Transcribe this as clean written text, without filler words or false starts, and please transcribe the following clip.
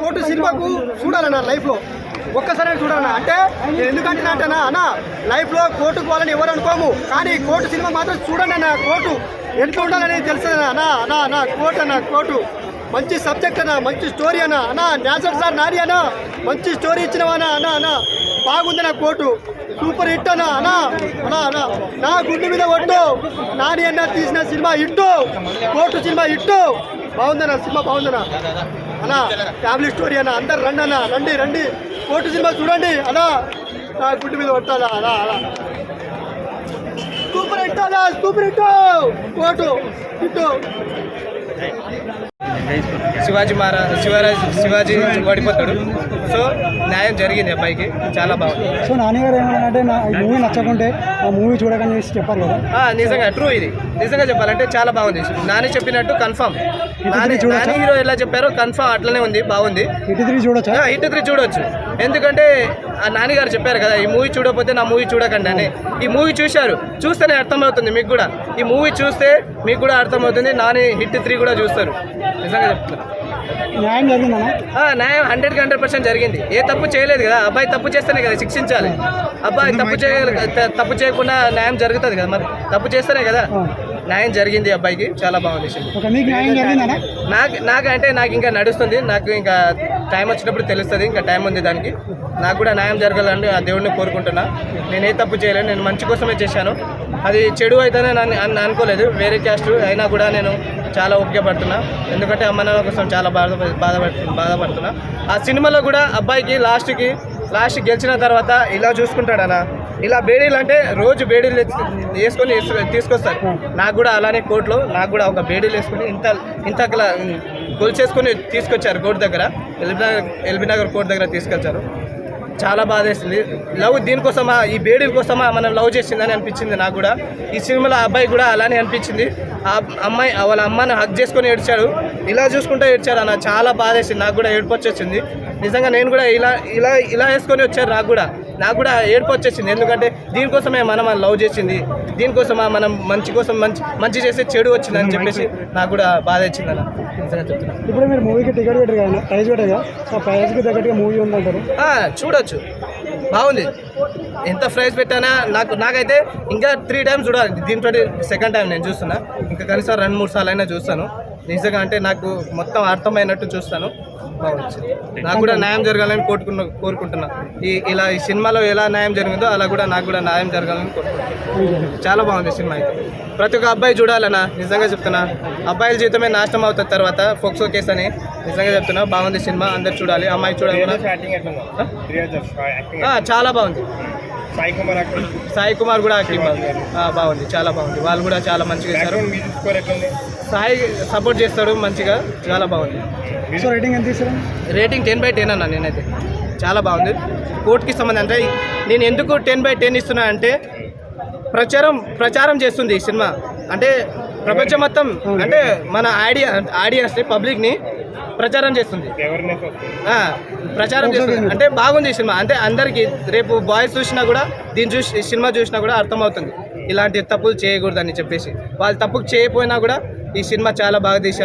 Court సినిమాకు చూడాలన్నా లైఫ్లో ఒక్కసారి చూడాలన్నా అంటే ఎందుకంటే అంటేనా అన్న లైఫ్లో కోర్టుకు పోవాలని ఎవరు అనుకోము, కానీ కోర్టు సినిమా మాత్రం చూడండి అన్న. కోర్టు ఎట్లా ఉండాలనేది తెలుస్తుందన్నా. అన్నా అన్నా అన్న కోర్టు అన్న కోర్టు మంచి సబ్జెక్ట్ అన్న, మంచి స్టోరీ అన్న. అన్న న్యాచురల్ సార్ నాని అన్న మంచి స్టోరీ ఇచ్చినవన్నా. అన్న అన్న బాగుంది నా కోర్టు, సూపర్ హిట్ అన్న. అన్న అన్నా అన్న నా గుండె మీద ఒట్టు, నాని అన్న తీసిన cinema hit, court cinema hit. బాగుందన్న సినిమా, బాగుందన్న అన్న. ఫ్యామిలీ స్టోరీ అన్న, అందరు రండి అన్న, రండి రండి కోర్టు సినిమా చూడండి అన్న. నా గుండె మీద కొట్టాలా అలా అలా సూపర్ హిట్ అన్న, super hit court hit. Shivaji ఓడిపోతాడు. సో న్యాయం జరిగింది అబ్బాయికి, చాలా బాగుంది. సో నాన్నగారు ఏమన్నారంటే ఈ మూవీ నచ్చకుంటే ఆ మూవీ చూడకని చెప్పారు కదా. నిజంగా ట్రూ, ఇది నిజంగా చెప్పాలంటే చాలా బాగుంది. నాని చెప్పినట్టు కన్ఫర్మ్, నాని హీరో ఎలా చెప్పారో కన్ఫర్మ్ అట్లనే ఉంది, బాగుంది. హిట్ 3 చూడొచ్చు, హిట్ 3 చూడొచ్చు. ఎందుకంటే ఆ నాన్నగారు చెప్పారు కదా, ఈ మూవీ చూడకపోతే నా మూవీ చూడకండి అని. ఈ మూవీ చూశారు, చూస్తేనే అర్థమవుతుంది మీకు కూడా. ఈ మూవీ చూస్తే మీకు కూడా అర్థమవుతుంది, నాని హిట్ 3 కూడా చూస్తారు. నిజంగా చెప్తున్నారు, న్యాయం జరిగిందన్నా. న్యాయం 100% జరిగింది. ఏ తప్పు చేయలేదు కదా, అబ్బాయి తప్పు చేస్తేనే కదా శిక్షించాలి. అబ్బాయి తప్పు చేయకుండా న్యాయం జరుగుతుంది కదా, మరి తప్పు చేస్తేనే కదా. న్యాయం జరిగింది అబ్బాయికి, చాలా బాగుంది. నాకంటే నాకు ఇంకా నడుస్తుంది, నాకు ఇంకా టైం వచ్చినప్పుడు తెలుస్తుంది. ఇంకా టైం ఉంది దానికి. నాకు కూడా న్యాయం జరగాలని ఆ దేవుడిని కోరుకుంటున్నా. నేను ఏ తప్పు చేయలేదు, నేను మంచి కోసమే చేశాను. అది చెడు అయితేనే నన్ను అనుకోలేదు, వేరే క్యాస్ట్ అయినా కూడా నేను చాలా ఉపయోగపడుతున్నా. ఎందుకంటే అమ్మ నాన్న కోసం చాలా బాధపడుతున్నా. ఆ సినిమాలో కూడా అబ్బాయికి లాస్ట్ గెలిచిన తర్వాత ఇలా చూసుకుంటాడనా, ఇలా బేడీలు అంటే రోజు బేడీలు వేసుకొని తీసుకొస్తారు. నాకు కూడా అలానే కోర్టులో నాకు కూడా ఒక బేడీలు వేసుకొని ఇంత గొలుచేసుకొని తీసుకొచ్చారు కోర్టు దగ్గర, ఎల్బీ నగర్ కోర్టు దగ్గర తీసుకొచ్చారు. చాలా బాధ వేసింది. లవ్ దీనికోసమా, ఈ బేడీల కోసమా మనం లవ్ చేసిందని అనిపించింది నాకు కూడా. ఈ సినిమాలో అబ్బాయి కూడా అలానే అనిపించింది. ఆ అమ్మాయి వాళ్ళ అమ్మని హగ్ చేసుకొని ఏడ్చాడు, ఇలా చూసుకుంటూ ఏడ్చాడు అన్న. చాలా బాధ వేసింది, నాకు కూడా ఏడుపు వచ్చేసింది. నిజంగా నేను కూడా ఇలా వేసుకొని వచ్చారు, నాకు కూడా ఏడుపు వచ్చేసింది. ఎందుకంటే దీనికోసమే మనం లవ్ చేసింది, దీనికోసమా మనం మంచి చేసే చెడు వచ్చింది అని చెప్పేసి నాకు కూడా బాధ వచ్చింది అన్న. నిజంగా చెప్తున్నాను. ఇప్పుడు మీరు మూవీకి టికెట్ పెట్టారు కదా, ప్రైజ్ పెట్టారు కదా, ఆ ప్రైజ్కి తగ్గట్టుగా మూవీ ఉందంటారు. చూడొచ్చు, బాగుంది. ఎంత ప్రైజ్ పెట్టానా నాకైతే ఇంకా 3 times చూడాలి. దీంతో సెకండ్ టైం నేను చూస్తున్నా. ఇంకా కనీసం 2-3 సార్లు అయినా చూస్తాను. నిజంగా అంటే నాకు మొత్తం అర్థమైనట్టు చూస్తాను. బాగుంది. నాకు కూడా న్యాయం జరగాలని కోరుకుంటున్నా. ఈ సినిమాలో ఎలా న్యాయం జరిగిందో అలా కూడా నాకు కూడా న్యాయం జరగాలని కోరుకుంటున్నాను. చాలా బాగుంది సినిమా అయితే. ప్రతి ఒక్క అబ్బాయి చూడాలన్నా, నిజంగా చెప్తున్నా. అబ్బాయిల జీవితమే నాశనం అవుతుంది తర్వాత ఫోక్సో కేసు అని. నిజంగా చెప్తున్నా, బాగుంది సినిమా, అందరు చూడాలి. అమ్మాయి చూడాలి. చాలా బాగుంది. సాయి కుమార్ కూడా యాక్టింగ్ బాగుంది, చాలా బాగుంది. వాళ్ళు కూడా చాలా మంచిగా చేశారు. సాయి సపోర్ట్ చేస్తాడు మంచిగా, చాలా బాగుంది. సో రేటింగ్ ఎంత ఇస్తారు? రేటింగ్ 10/10 అన్న. నేనైతే చాలా బాగుంది. కోర్టుకి సంబంధం అంటే నేను ఎందుకు 10/10 ఇస్తున్నా అంటే ప్రచారం చేస్తుంది ఈ సినిమా. అంటే ప్రపంచం మొత్తం, అంటే మన ఆడియన్స్ని, పబ్లిక్ని ప్రచారం చేస్తుంది. అంటే బాగుంది ఈ సినిమా. అంటే అందరికీ రేపు బాయ్స్ చూసినా కూడా సినిమా చూసినా కూడా అర్థమవుతుంది ఇలాంటి తప్పులు చేయకూడదని చెప్పేసి. వాళ్ళు తప్పులు చేయకపోయినా కూడా ఈ సినిమా చాలా బాగా తీశారు.